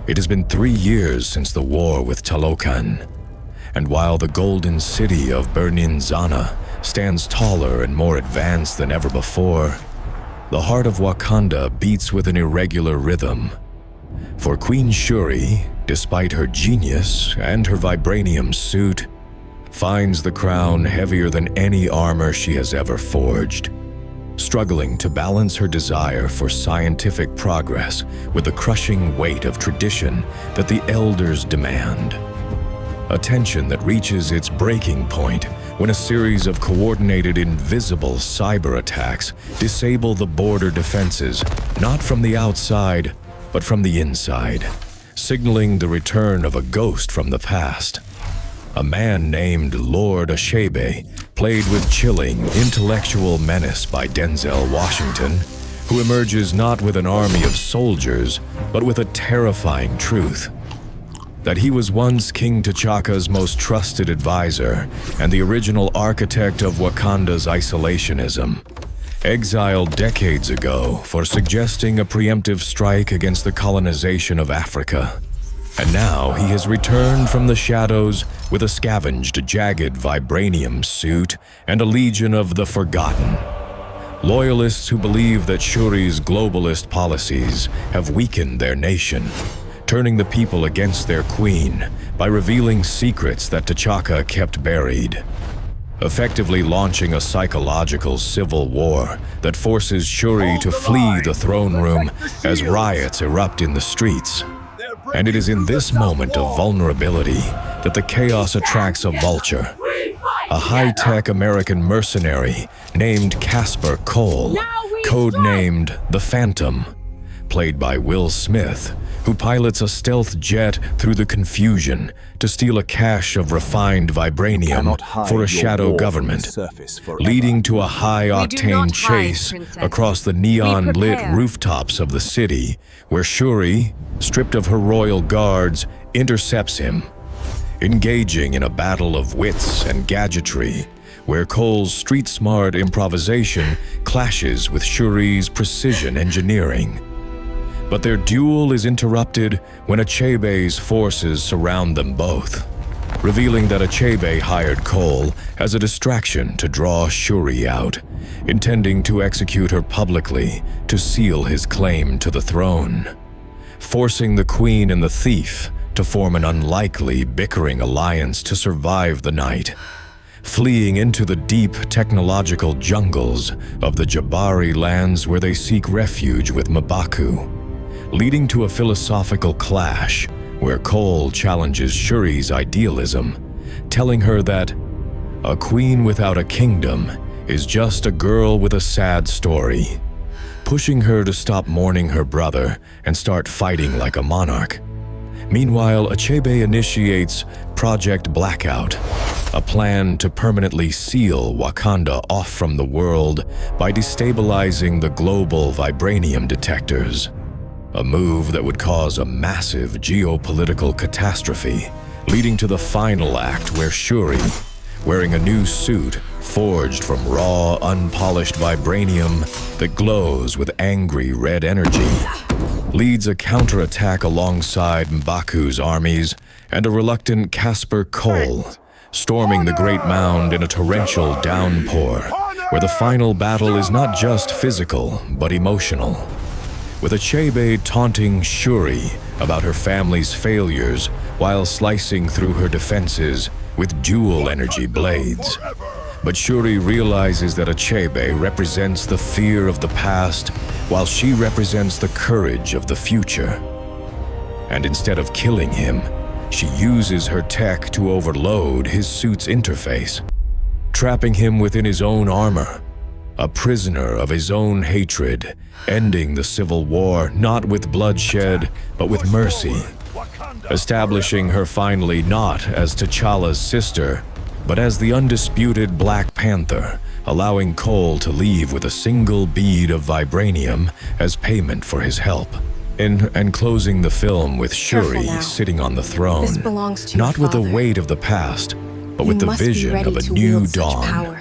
It has been 3 years since the war with Talokan, and while the golden city of Berninzana stands taller and more advanced than ever before, the heart of Wakanda beats with an irregular rhythm. For Queen Shuri, despite her genius and her vibranium suit, finds the crown heavier than any armor she has ever forged, struggling to balance her desire for scientific progress with the crushing weight of tradition that the elders demand. A tension that reaches its breaking point when a series of coordinated invisible cyber attacks disable the border defenses, not from the outside, but from the inside, signaling the return of a ghost from the past. A man named Lord Achebe, played with chilling, intellectual menace by Denzel Washington, who emerges not with an army of soldiers, but with a terrifying truth: that he was once King T'Chaka's most trusted advisor and the original architect of Wakanda's isolationism, exiled decades ago for suggesting a preemptive strike against the colonization of Africa. And now he has returned from the shadows with a scavenged, jagged vibranium suit and a legion of the forgotten. Loyalists who believe that Shuri's globalist policies have weakened their nation, turning the people against their queen by revealing secrets that T'Chaka kept buried, effectively launching a psychological civil war that forces Shuri to flee the throne room as riots erupt in the streets. And it is in this moment of vulnerability that the chaos attracts a vulture, a high-tech American mercenary named Casper Cole, codenamed the Phantom, played by Will Smith, who pilots a stealth jet through the confusion to steal a cache of refined vibranium for a shadow government, leading to a high-octane chase across the neon-lit rooftops of the city, where Shuri, stripped of her royal guards, intercepts him, engaging in a battle of wits and gadgetry, where Cole's street-smart improvisation clashes with Shuri's precision engineering. But their duel is interrupted when Achebe's forces surround them both, revealing that Achebe hired Cole as a distraction to draw Shuri out, intending to execute her publicly to seal his claim to the throne, forcing the queen and the thief to form an unlikely, bickering alliance to survive the night, fleeing into the deep technological jungles of the Jabari lands where they seek refuge with Baku, leading to a philosophical clash where Cole challenges Shuri's idealism, telling her that a queen without a kingdom is just a girl with a sad story, pushing her to stop mourning her brother and start fighting like a monarch. Meanwhile, Achebe initiates Project Blackout, a plan to permanently seal Wakanda off from the world by destabilizing the global vibranium detectors. A move that would cause a massive geopolitical catastrophe, leading to the final act where Shuri, wearing a new suit forged from raw, unpolished vibranium that glows with angry red energy, leads a counterattack alongside Baku's armies and a reluctant Casper Cole, storming the Great Mound in a torrential downpour, where the final battle is not just physical, but emotional, with Achebe taunting Shuri about her family's failures while slicing through her defenses with dual-energy blades. But Shuri realizes that Achebe represents the fear of the past, while she represents the courage of the future. And instead of killing him, she uses her tech to overload his suit's interface, trapping him within his own armor, a prisoner of his own hatred, ending the civil war not with bloodshed, but with mercy, establishing her finally not as T'Challa's sister, but as the undisputed Black Panther, allowing Cole to leave with a single bead of vibranium as payment for his help. And closing the film with Shuri sitting on the throne, not with the weight of the past, but with the vision of a new dawn.